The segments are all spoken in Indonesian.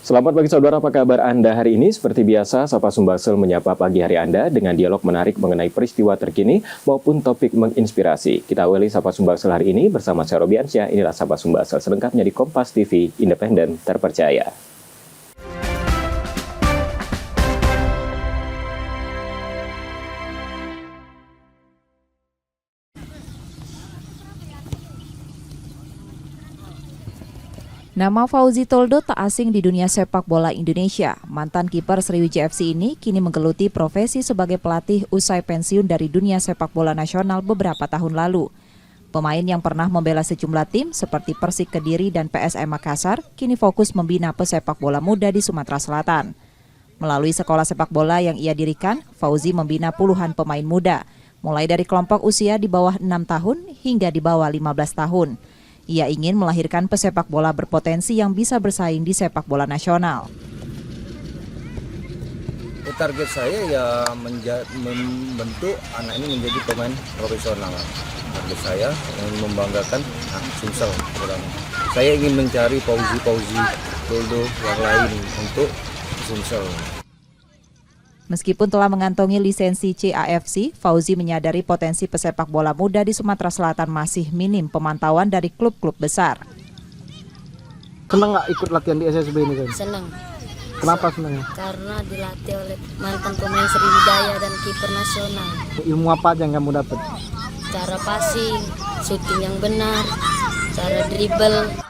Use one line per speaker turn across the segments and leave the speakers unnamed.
Selamat pagi saudara, apa kabar Anda hari ini? Seperti biasa, Sapa Sumbaksel menyapa pagi hari Anda dengan dialog menarik mengenai peristiwa terkini maupun topik menginspirasi. Kita awali Sapa Sumbaksel hari ini bersama saya Robiansyah. Inilah Sapa Sumbaksel selengkapnya di Kompas TV, independen, terpercaya.
Nama Fauzi Toldo tak asing di dunia sepak bola Indonesia. Mantan kiper Sriwijaya FC ini kini menggeluti profesi sebagai pelatih usai pensiun dari dunia sepak bola nasional beberapa tahun lalu. Pemain yang pernah membela sejumlah tim seperti Persik Kediri dan PSM Makassar kini fokus membina pesepak bola muda di Sumatera Selatan. Melalui sekolah sepak bola yang ia dirikan, Fauzi membina puluhan pemain muda, mulai dari kelompok usia di bawah 6 tahun hingga di bawah 15 tahun. Ia ingin melahirkan pesepak bola berpotensi yang bisa bersaing di sepak bola nasional.
Target saya ya membentuk anak ini menjadi pemain profesional. Target saya ingin membanggakan Sumsel. Saya ingin mencari Fauzi Toldo yang lain untuk Sumsel.
Meskipun telah mengantongi lisensi CAFC, Fauzi menyadari potensi pesepak bola muda di Sumatera Selatan masih minim pemantauan dari klub-klub besar.
Senang nggak ikut latihan di SSB ini kan?
Senang.
Kenapa senangnya?
Karena dilatih oleh mantan pemain Sriwijaya dan kiper nasional.
Ilmu apa aja yang kamu dapat?
Cara passing, shooting yang benar, cara dribble.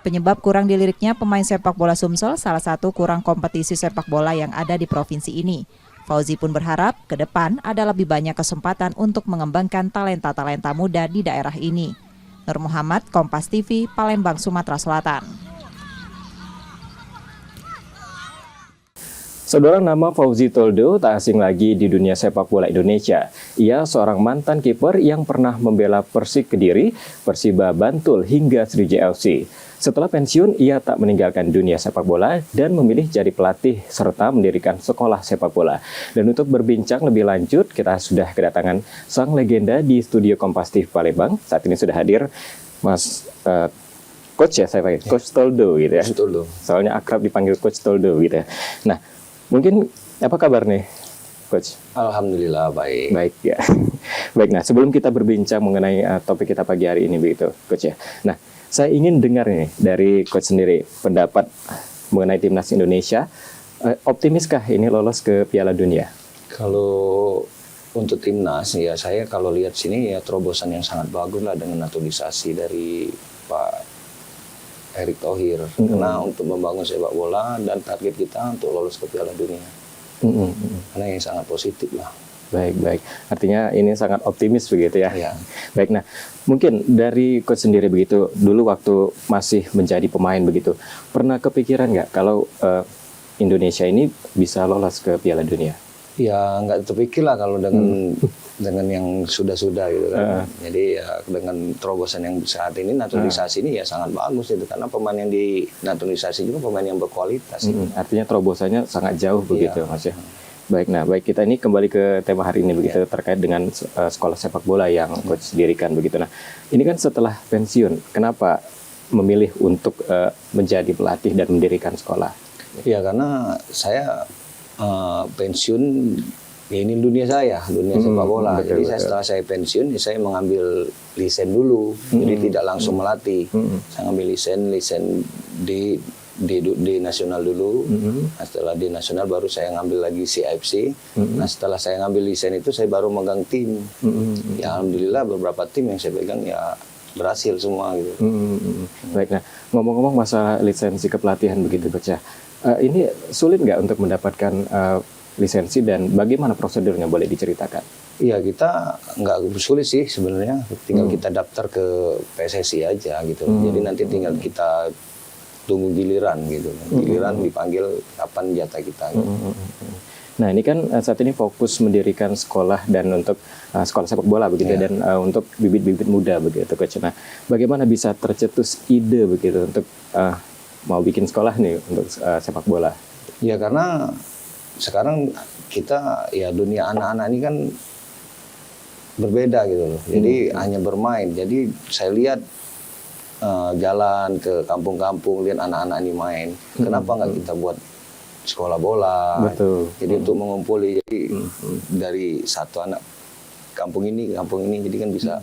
Penyebab kurang diliriknya pemain sepak bola Sumsel salah satu kurang kompetisi sepak bola yang ada di provinsi ini. Fauzi pun berharap ke depan ada lebih banyak kesempatan untuk mengembangkan talenta-talenta muda di daerah ini. Nur Muhammad, Kompas TV, Palembang, Sumatera Selatan.
Saudara, nama Fauzi Toldo tak asing lagi di dunia sepak bola Indonesia. Ia seorang mantan kiper yang pernah membela Persik Kediri, Persiba Bantul hingga Sriwijaya FC. Setelah pensiun, ia tak meninggalkan dunia sepak bola dan memilih jadi pelatih serta mendirikan sekolah sepak bola. Dan untuk berbincang lebih lanjut, kita sudah kedatangan sang legenda di studio Kompas TV Palembang. Saat ini sudah hadir Mas Coach ya, saya panggil Coach Toldo gitu ya.
Coach Toldo.
Soalnya akrab dipanggil Coach Toldo gitu ya. Nah, mungkin apa kabar nih, Coach?
Alhamdulillah baik.
Baik ya. Baik, nah sebelum kita berbincang mengenai topik kita pagi hari ini begitu, Coach ya. Nah, saya ingin dengar nih dari Coach sendiri pendapat mengenai timnas Indonesia. Optimiskah ini lolos ke Piala Dunia?
Kalau untuk timnas ya saya kalau lihat sini ya terobosan yang sangat bagus lah dengan naturalisasi dari Pak Erick Thohir. Karena untuk membangun sepak bola dan target kita untuk lolos ke Piala Dunia. Karena yang sangat positif lah.
Baik. Artinya ini sangat optimis begitu ya.
Ya.
Baik, nah mungkin dari Coach sendiri begitu, dulu waktu masih menjadi pemain begitu, pernah kepikiran nggak kalau Indonesia ini bisa lolos ke Piala Dunia?
Ya nggak terpikir lah kalau dengan yang sudah-sudah gitu kan. Jadi ya dengan terobosan yang saat ini naturalisasi ini ya sangat bagus itu karena pemain yang di naturalisasi juga pemain yang berkualitas.
Artinya terobosannya sangat jauh begitu Mas ya. Baik, nah baik kita ini kembali ke tema hari ini begitu terkait dengan sekolah sepak bola yang Coach dirikan begitu. Nah ini kan setelah pensiun, kenapa memilih untuk menjadi pelatih dan mendirikan sekolah?
Ya karena saya pensiun ya ini dunia sepak bola. Jadi setelah saya pensiun ya saya mengambil lisen dulu. Jadi tidak langsung melatih. Saya ngambil lisen di nasional dulu. Nah, setelah di nasional baru saya ngambil lagi CAFC. Nah setelah saya ngambil lisen itu saya baru megang tim. Ya alhamdulillah beberapa tim yang saya pegang ya berhasil semua gitu.
Baik, nah ngomong-ngomong masalah lisensi kepelatihan begitu Coach ya. Ini sulit nggak untuk mendapatkan lisensi dan bagaimana prosedurnya, boleh diceritakan?
Iya kita nggak sulit sih sebenarnya, tinggal kita daftar ke PSSI aja gitu. Jadi nanti tinggal kita tunggu giliran gitu, giliran dipanggil kapan jatah kita. Gitu.
Nah ini kan saat ini fokus mendirikan sekolah dan untuk sekolah sepak bola begitu dan untuk bibit-bibit muda begitu Coach. Nah bagaimana bisa tercetus ide begitu untuk mau bikin sekolah nih untuk sepak bola?
Ya karena sekarang kita ya dunia anak-anak ini kan berbeda gitu loh. Jadi hanya bermain. Jadi saya lihat jalan ke kampung-kampung lihat anak-anak ini main. Kenapa nggak kita buat sekolah bola?
Betul.
Jadi untuk mengumpuli, jadi dari satu anak kampung ini ke kampung ini, jadi kan bisa.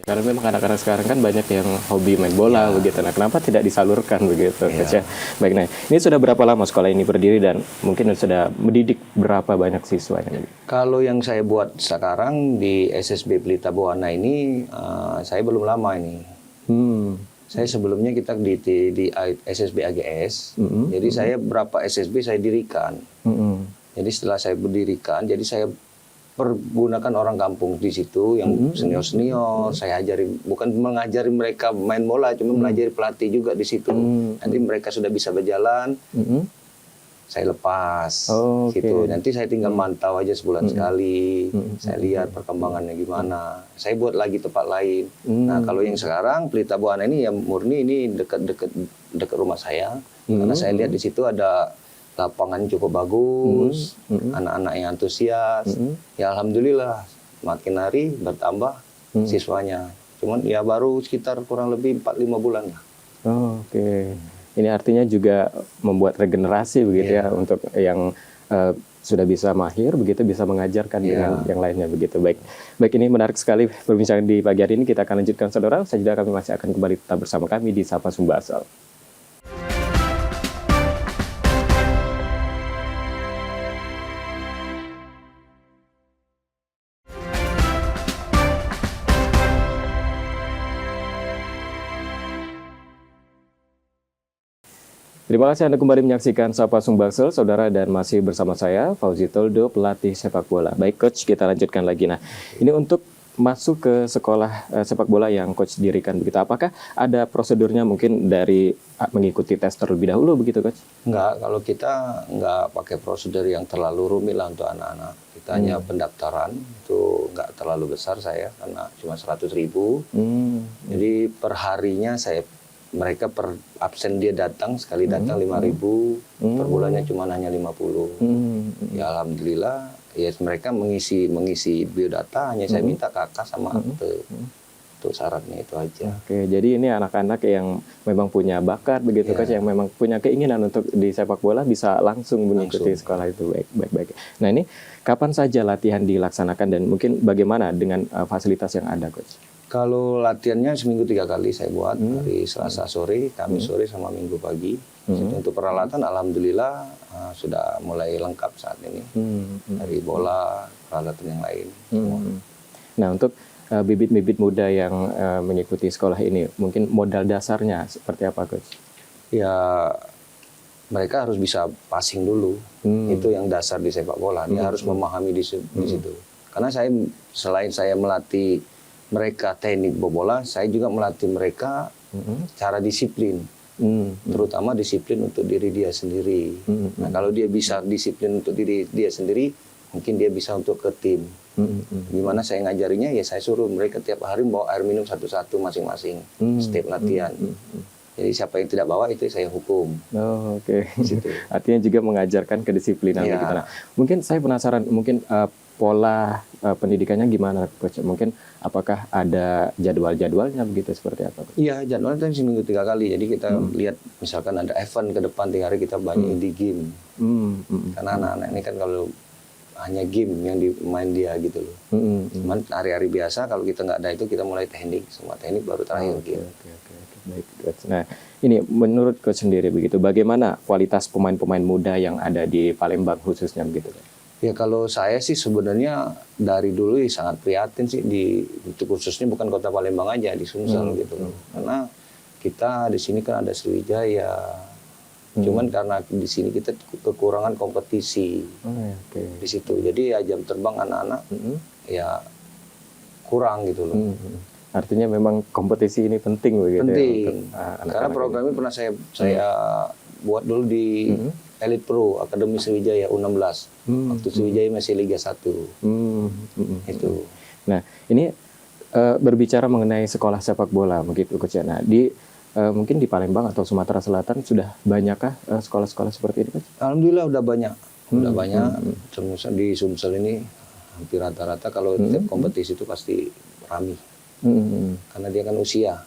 Karena memang anak-anak sekarang kan banyak yang hobi main bola begitu. Nah, kenapa tidak disalurkan begitu, Coach ya? Baik, nah ini sudah berapa lama sekolah ini berdiri dan mungkin sudah mendidik berapa banyak siswanya?
Kalau yang saya buat sekarang di SSB Pelita Buana ini, saya belum lama ini. Saya sebelumnya kita di SSB AGS, jadi saya berapa SSB saya dirikan. Jadi setelah saya berdirikan, jadi saya pergunakan orang kampung di situ yang senior-senior, saya ajari, bukan mengajari mereka main bola, cuma melajari pelatih juga di situ. Nanti mereka sudah bisa berjalan, saya lepas, gitu. Nanti saya tinggal mantau aja sebulan sekali, saya lihat perkembangannya gimana. Saya buat lagi tempat lain. Nah, kalau yang sekarang Pelita Buana ini ya murni ini dekat rumah saya, karena saya lihat di situ ada lapangan cukup bagus, anak-anak yang antusias. Ya alhamdulillah, makin hari bertambah siswanya. Cuman ya baru sekitar kurang lebih 4-5 bulan lah.
Oke. Ini artinya juga membuat regenerasi begitu ya untuk yang sudah bisa mahir begitu bisa mengajarkan dengan yang lainnya begitu. Baik ini menarik sekali perbincangan di pagi hari ini. Kita akan lanjutkan saudara. Selanjutnya kami masih akan kembali tetap bersama kami di Sapa Sumbasel. Terima kasih Anda kembali menyaksikan Sapa Sumbasel, saudara, dan masih bersama saya, Fauzi Toldo, pelatih sepak bola. Baik, Coach, kita lanjutkan lagi. Nah, ini untuk masuk ke sekolah sepak bola yang Coach dirikan begitu. Apakah ada prosedurnya mungkin dari mengikuti tes terlebih dahulu begitu, Coach?
Enggak, kalau kita nggak pakai prosedur yang terlalu rumit lah untuk anak-anak. Kita hanya pendaftaran, itu nggak terlalu besar saya, karena cuma 100.000. Jadi per harinya mereka per absen dia datang, sekali datang 5.000, per bulannya cuma hanya 50. Ya alhamdulillah, ya mereka mengisi biodata, hanya saya minta kakak sama akte. Untuk syaratnya itu aja.
Oke, jadi ini anak-anak yang memang punya bakat begitu kan, yang memang punya keinginan untuk di sepak bola bisa langsung mengikuti sekolah itu. Baik. Nah ini kapan saja latihan dilaksanakan dan mungkin bagaimana dengan fasilitas yang ada, Coach?
Kalau latihannya seminggu 3 kali saya buat, hari Selasa sore, Kamis sore, sama Minggu pagi. Untuk peralatan alhamdulillah sudah mulai lengkap saat ini. Dari bola, peralatan yang lain.
Nah untuk bibit-bibit muda yang mengikuti sekolah ini, mungkin modal dasarnya seperti apa, Coach?
Ya mereka harus bisa passing dulu. Itu yang dasar di sepak bola. Dia harus memahami di situ. Karena selain saya melatih mereka teknik bola, saya juga melatih mereka cara disiplin, terutama disiplin untuk diri dia sendiri. Nah, kalau dia bisa disiplin untuk diri dia sendiri, mungkin dia bisa untuk ke tim. Gimana saya ngajarinya? Ya saya suruh mereka tiap hari bawa air minum satu-satu masing-masing setiap latihan. Jadi siapa yang tidak bawa itu saya hukum.
Oke. Artinya juga mengajarkan kedisiplinan. Begitu. Nah, mungkin saya penasaran, mungkin pola pendidikannya gimana, Coach? Mungkin apakah ada jadwal-jadwalnya begitu seperti apa?
Iya, jadwalnya kan seminggu 3 kali. Jadi kita lihat misalkan ada event ke depan 3 hari kita banyak di game. Karena anak-anak ini kan kalau hanya game yang dimain dia gitu loh. Cuman hari-hari biasa kalau kita nggak ada itu kita mulai teknik, semua teknik baru terakhir game.
Baik, Coach. Nah, ini menurut Coach sendiri begitu, bagaimana kualitas pemain-pemain muda yang ada di Palembang khususnya begitu?
Ya kalau saya sih sebenarnya dari dulu sangat prihatin sih itu khususnya bukan kota Palembang aja, di Sumsel gitu loh. Karena kita di sini kan ada Sriwijaya. Cuman karena di sini kita kekurangan kompetisi. Di situ. Jadi ya jam terbang anak-anak ya kurang gitu loh.
Artinya memang kompetisi ini penting begitu.
Penting.
Ya, untuk,
karena program ini pernah saya buat dulu di Elite Pro Akademi Sriwijaya U16. Waktu Sriwijaya masih Liga 1. Itu.
Nah, ini berbicara mengenai sekolah sepak bola begitu, Coach. Nah, mungkin di Palembang atau Sumatera Selatan sudah banyakkah sekolah-sekolah seperti ini, Coach?
Alhamdulillah udah banyak. Udah banyak. Di Sumsel ini hampir rata-rata kalau tiap kompetisi itu pasti ramai. Karena dia kan usia.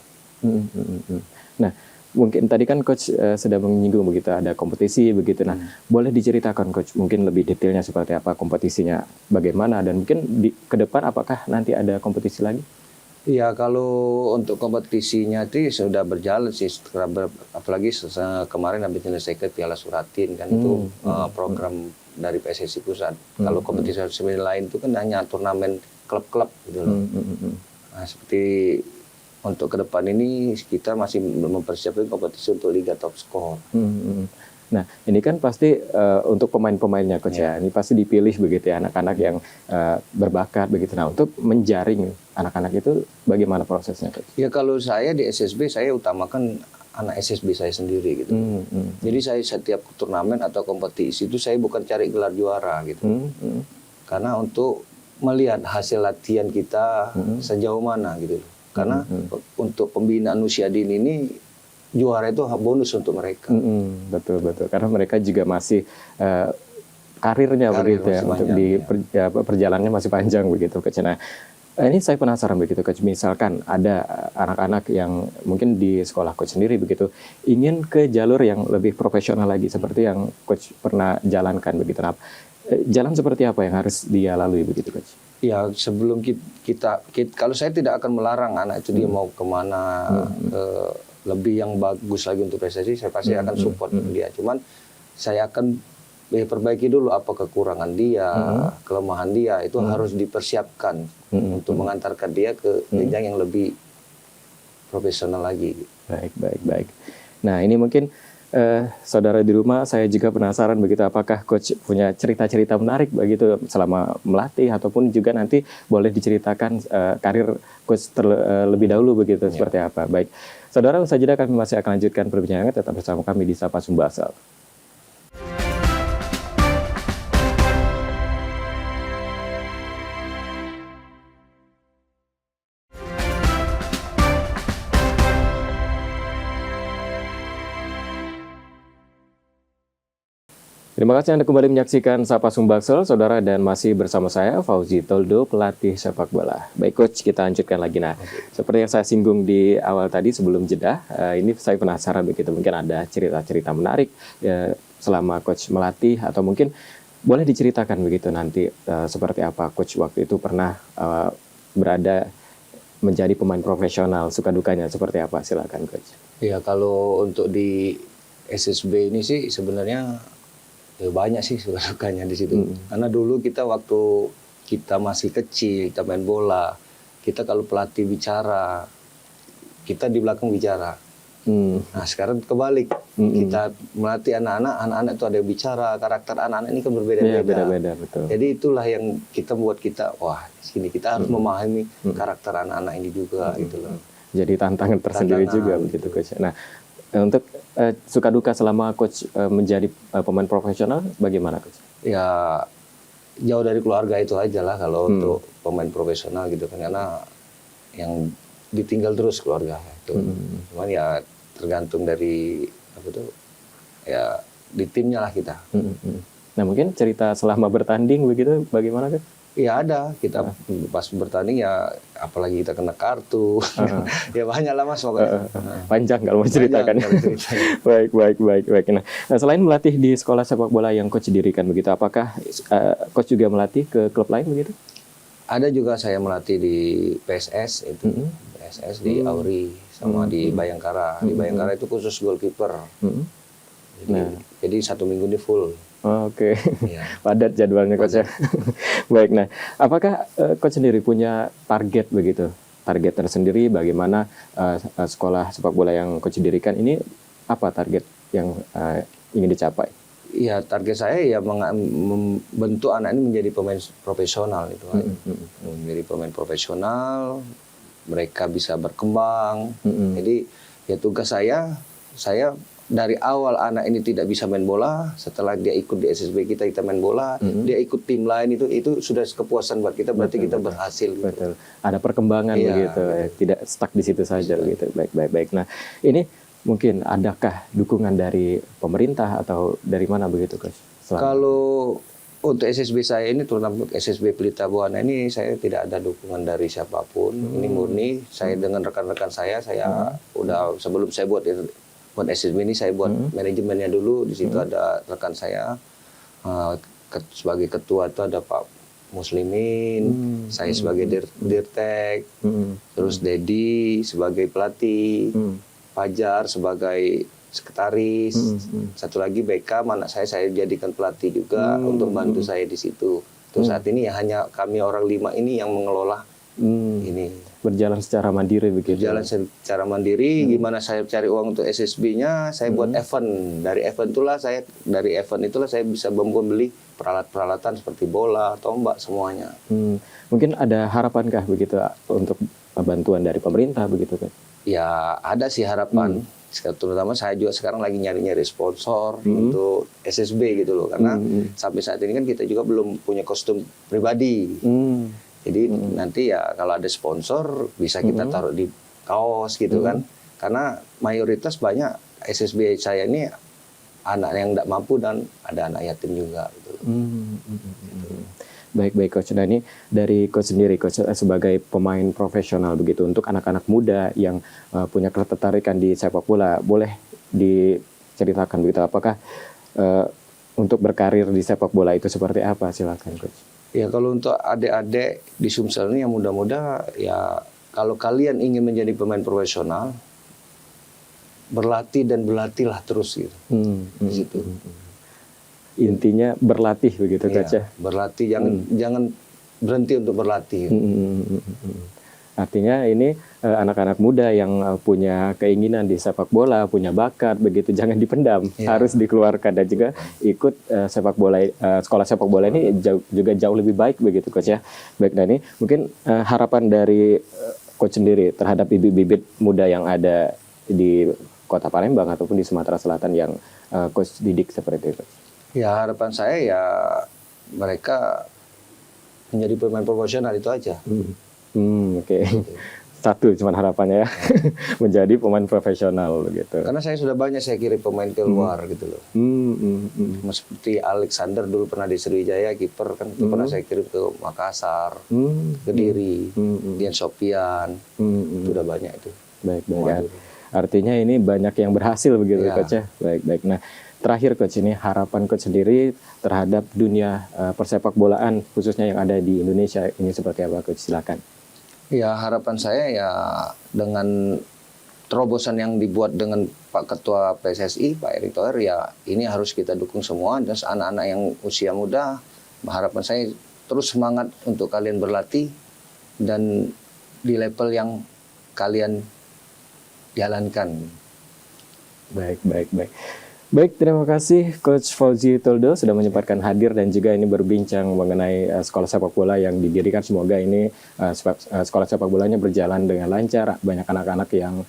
Nah, mungkin tadi kan coach sudah menyinggung begitu ada kompetisi begitu. Nah, boleh diceritakan coach mungkin lebih detailnya seperti apa kompetisinya, bagaimana dan mungkin ke depan apakah nanti ada kompetisi lagi?
Ya kalau untuk kompetisinya itu sudah berjalan sih, apalagi kemarin habis menyelesaikan Piala Suratin kan itu program dari PSSI Pusat. Kalau kompetisi lain itu kan hanya turnamen klub-klub gitu loh. Nah, seperti untuk ke depan ini kita masih mempersiapkan kompetisi untuk Liga Top Skor.
Nah, ini kan pasti untuk pemain-pemainnya coach ya. Ini pasti dipilih begitu ya anak-anak yang berbakat begitu. Nah, untuk menjaring anak-anak itu bagaimana prosesnya coach?
Ya kalau saya di SSB saya utamakan anak SSB saya sendiri gitu. Jadi saya setiap turnamen atau kompetisi itu saya bukan cari gelar juara gitu. Karena untuk melihat hasil latihan kita sejauh mana gitu. Karena untuk pembinaan usia dini ini juara itu bonus untuk mereka.
Betul. Karena mereka juga masih karirnya begitu ya, untuk di perjalanannya masih panjang begitu coach. Nah, ini saya penasaran begitu coach. Misalkan ada anak-anak yang mungkin di sekolah coach sendiri begitu ingin ke jalur yang lebih profesional lagi seperti yang coach pernah jalankan begitu. Nah, jalan seperti apa yang harus dia lalui begitu coach?
Ya sebelum kita kalau saya tidak akan melarang anak itu dia mau kemana lebih yang bagus lagi untuk prestasi, saya pasti akan support dia. Cuman saya akan perbaiki dulu apa kekurangan dia, kelemahan dia itu harus dipersiapkan untuk mengantarkan dia ke jenjang yang lebih profesional lagi.
Baik. Nah ini mungkin saudara di rumah saya juga penasaran begitu apakah coach punya cerita-cerita menarik begitu selama melatih ataupun juga nanti boleh diceritakan karir coach terlebih dahulu begitu seperti apa. Baik, saudara usai jeda kami masih akan lanjutkan perbincangan, tetap bersama kami di Sapa Sumbaksel. Terima kasih Anda kembali menyaksikan Sapa Sumbaksel, saudara, dan masih bersama saya Fauzi Toldo, pelatih sepak bola. Baik coach, kita lanjutkan lagi. Nah, seperti yang saya singgung di awal tadi sebelum jeda, ini saya penasaran begitu, mungkin ada cerita-cerita menarik selama coach melatih atau mungkin boleh diceritakan begitu nanti seperti apa coach waktu itu pernah berada menjadi pemain profesional, suka dukanya seperti apa, silakan coach.
Ya kalau untuk di SSB ini sih sebenarnya ya banyak sih suka-dukanya di situ. Karena dulu kita waktu kita masih kecil, kita main bola, kita kalau pelatih bicara, kita di belakang bicara. Nah sekarang kebalik, kita melatih anak-anak itu ada yang bicara, karakter anak-anak ini kan berbeda-beda.
Ya, beda-beda, betul.
Jadi itulah yang kita buat kita, wah sini kita harus memahami karakter anak-anak ini juga gitu loh.
Jadi tantangan tersendiri juga begitu coach. Nah, untuk suka duka selama coach menjadi pemain profesional bagaimana coach?
Ya jauh dari keluarga itu aja lah kalau untuk pemain profesional gitu kan, karena yang ditinggal terus keluarga itu. Cuman ya tergantung dari apa tuh ya di timnya lah kita.
Nah mungkin cerita selama bertanding begitu bagaimana coach?
Ya ada, kita pas bertanding ya apalagi kita kena kartu, ya banyak lah mas pokoknya.
Panjang kalau mau ceritakan. Baik. Nah, selain melatih di sekolah sepak bola yang coach dirikan begitu, apakah coach juga melatih ke klub lain begitu?
Ada juga saya melatih di PSS itu, PSS di Auri sama di Bayangkara. Di Bayangkara itu khusus goalkeeper. Jadi 1 minggu ini full.
Oke. Padat jadwalnya coach ya. Baik, nah apakah coach sendiri punya target begitu? Target tersendiri bagaimana sekolah sepak bola yang coach dirikan ini apa target yang ingin dicapai?
Ya target saya ya membentuk anak ini menjadi pemain profesional itu. Menjadi pemain profesional, mereka bisa berkembang. Jadi ya tugas saya dari awal anak ini tidak bisa main bola, setelah dia ikut di SSB kita main bola, dia ikut tim lain itu sudah kepuasan buat kita, berarti kita berhasil.
Betul. Ada perkembangan begitu, tidak stuck di situ saja gitu. Baik. Nah, ini mungkin adakah dukungan dari pemerintah atau dari mana begitu coach?
Kalau untuk SSB saya ini, terutama untuk SSB Pelita Buana ini, saya tidak ada dukungan dari siapapun. Ini murni saya dengan rekan-rekan saya udah sebelum saya buat SSB ini, saya buat manajemennya dulu. Di situ ada rekan saya sebagai ketua itu ada Pak Muslimin, saya sebagai dirtek, terus Dedi sebagai pelatih, Fajar sebagai sekretaris, satu lagi BK, anak saya jadikan pelatih juga untuk bantu saya di situ. Terus saat ini ya hanya kami orang 5 ini yang mengelola ini.
Berjalan secara mandiri begitu.
Berjalan secara mandiri. Gimana saya cari uang untuk SSB-nya? Saya buat event. Dari event itulah saya bisa membeli peralatan seperti bola, tombak, semuanya.
Mungkin ada harapankah begitu untuk bantuan dari pemerintah begitu kan?
Ya ada sih harapan. Terutama saya juga sekarang lagi nyari-nyari sponsor untuk SSB gitu loh. Karena sampai saat ini kan kita juga belum punya kostum pribadi. Jadi nanti ya kalau ada sponsor bisa kita taruh di kaos gitu kan. Karena mayoritas banyak SSB saya ini anak yang tidak mampu dan ada anak yatim juga gitu.
Baik Coach. Nah ini dari Coach sendiri, Coach sebagai pemain profesional begitu untuk anak-anak muda yang punya ketertarikan di sepak bola, boleh diceritakan begitu apakah untuk berkarir di sepak bola itu seperti apa? Silakan Coach.
Ya kalau untuk adik-adik di Sumsel ini yang muda-muda ya kalau kalian ingin menjadi pemain profesional berlatih dan berlatihlah terus gitu. Di situ.
Intinya berlatih begitu Coach ya.
Berlatih, jangan berhenti untuk berlatih.
Artinya ini anak-anak muda yang punya keinginan di sepak bola, punya bakat begitu, jangan dipendam, harus dikeluarkan dan juga ikut sepak bola, sekolah sepak bola ini juga jauh lebih baik begitu Coach ya. Baik, dan ini mungkin harapan dari Coach sendiri terhadap bibit-bibit muda yang ada di Kota Palembang ataupun di Sumatera Selatan yang Coach didik seperti itu.
Ya harapan saya ya mereka menjadi pemain profesional itu aja.
Oke. Satu cuman harapannya ya, menjadi pemain profesional gitu.
Karena saya sudah banyak saya kirim pemain ke luar gitu loh. Seperti Alexander dulu pernah di Sriwijaya, kiper kan pernah saya kirim ke Makassar, Kediri, Dian Sofian, itu udah banyak itu.
Baik. Artinya ini banyak yang berhasil begitu Coach ya. Baik. Nah, terakhir Coach, ini harapan Coach sendiri terhadap dunia persepak bolaan khususnya yang ada di Indonesia ini seperti apa Coach? Silakan.
Ya harapan saya ya dengan terobosan yang dibuat dengan Pak Ketua PSSI Pak Erick Thohir ya ini harus kita dukung semua dan anak-anak yang usia muda. Harapan saya terus semangat untuk kalian berlatih dan di level yang kalian jalankan.
Baik, terima kasih Coach Fauzi Toldo sudah menyempatkan hadir dan juga ini berbincang mengenai sekolah sepak bola yang didirikan. Semoga ini sekolah sepak bolanya berjalan dengan lancar. Banyak anak-anak yang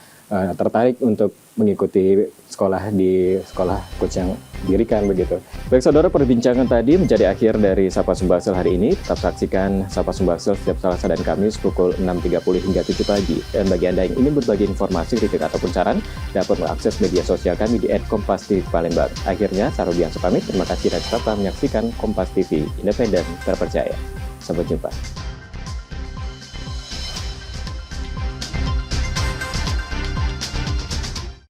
tertarik untuk mengikuti sekolah di sekolah Coach yang didirikan begitu. Baik saudara, perbincangan tadi menjadi akhir dari Sapa Sumbaksel hari ini. Tetap saksikan Sapa Sumbaksel setiap Selasa dan Kamis pukul 6.30 hingga 7 pagi. Dan bagi Anda yang ingin berbagi informasi, kritik ataupun saran, dapat mengakses media sosial kami di @kompas.tv Palembang. Akhirnya, saya Rubianto pamit. Terima kasih dan tetap menyaksikan Kompas TV, independen, terpercaya. Sampai jumpa.